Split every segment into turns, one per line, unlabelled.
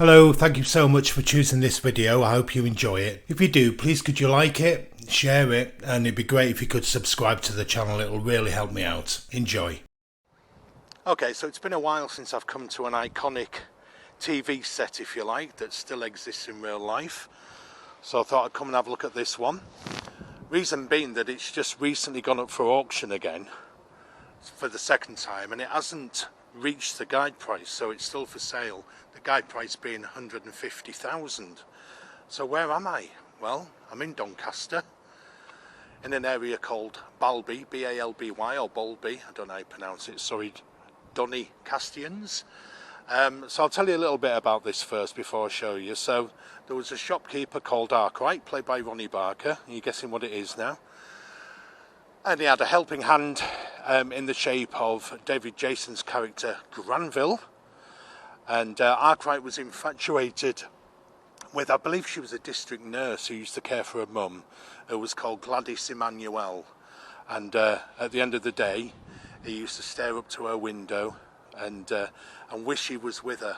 Hello, thank you so much for choosing this video. I hope you enjoy it. If you do, please could you like it, share it, and it'd be great if you could subscribe to the channel. It'll really help me out. Enjoy. Okay, so it's been a while since I've come to an iconic TV set, if you like, that still exists in real life. So I thought I'd come and have a look at this one. Reason being that it's just recently gone up for auction again for the second time, and it hasn't reached the guide price, so it's still for sale. The guide price being 150,000. So where am I? Well, I'm in Doncaster, in an area called Balby, B-A-L-B-Y, or Bolby, I don't know how you pronounce it, sorry, Doncastians. So I'll tell you a little bit about this first before I show you. So there was a shopkeeper called Arkwright, played by Ronnie Barker. Are you guessing what it is now? And he had a helping hand in the shape of David Jason's character Granville. And Arkwright was infatuated with, I believe she was a district nurse who used to care for her mum, who was called Gladys Emmanuel. And at the end of the day, he used to stare up to her window and wish he was with her.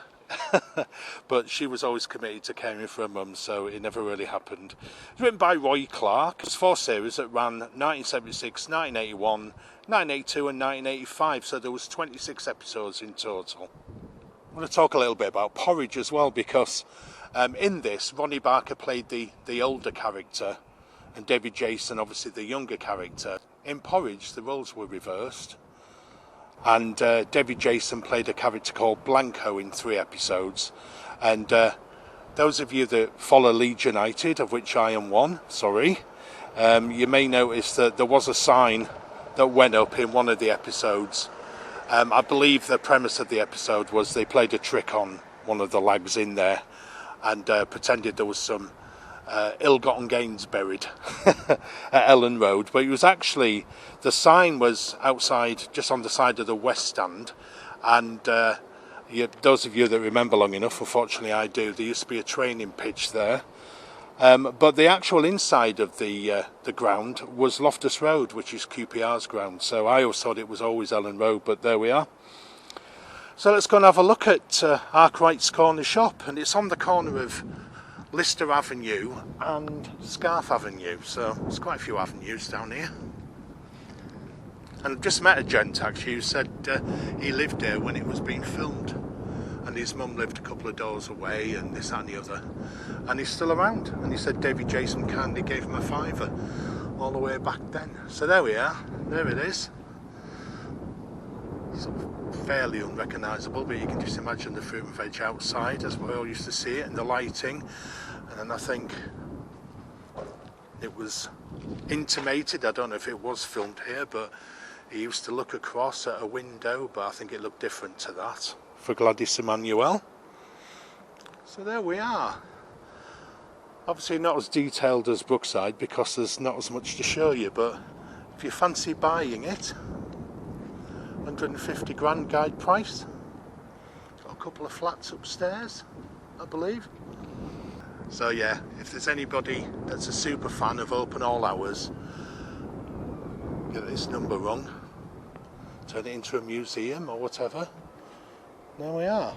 But she was always committed to caring for her mum, so it never really happened. It's written by Roy Clark. It's 4 series that ran 1976, 1981, 1982 and 1985, so there was 26 episodes in total. I'm going to talk a little bit about Porridge as well, because in this, Ronnie Barker played the older character and David Jason obviously the younger character. In Porridge the roles were reversed, and David Jason played a character called Blanco in 3 episodes. And those of you that follow Leeds United, of which I am one, you may notice that there was a sign that went up in one of the episodes. I believe the premise of the episode was they played a trick on one of the lags in there and pretended there was some ill-gotten gains buried at Ellen Road, but it was actually, the sign was outside, just on the side of the West Stand, and those of you that remember long enough, unfortunately I do, there used to be a training pitch there, but the actual inside of the ground was Loftus Road, which is QPR's ground, so I always thought it was always Ellen Road, but there we are. So let's go and have a look at Arkwright's corner shop, and it's on the corner of Lister Avenue and Scarf Avenue, so there's quite a few avenues down here. And I've just met a gent actually who said he lived here when it was being filmed, and his mum lived a couple of doors away and this, that and the other, and he's still around. And he said David Jason kindly gave him a £5 all the way back then. So there we are, there it is. Sort of fairly unrecognisable, but you can just imagine the fruit and veg outside as we all used to see it, and the lighting. And then I think it was intimated, I don't know if it was filmed here, but he used to look across at a window, but I think it looked different to that for Gladys Emmanuel. So there we are. Obviously not as detailed as Brookside because there's not as much to show you, but if you fancy buying it, 150 grand guide price. Got a couple of flats upstairs, I believe. So yeah, if there's anybody that's a super fan of open all hours, get this number wrong, turn it into a museum or whatever, there we are.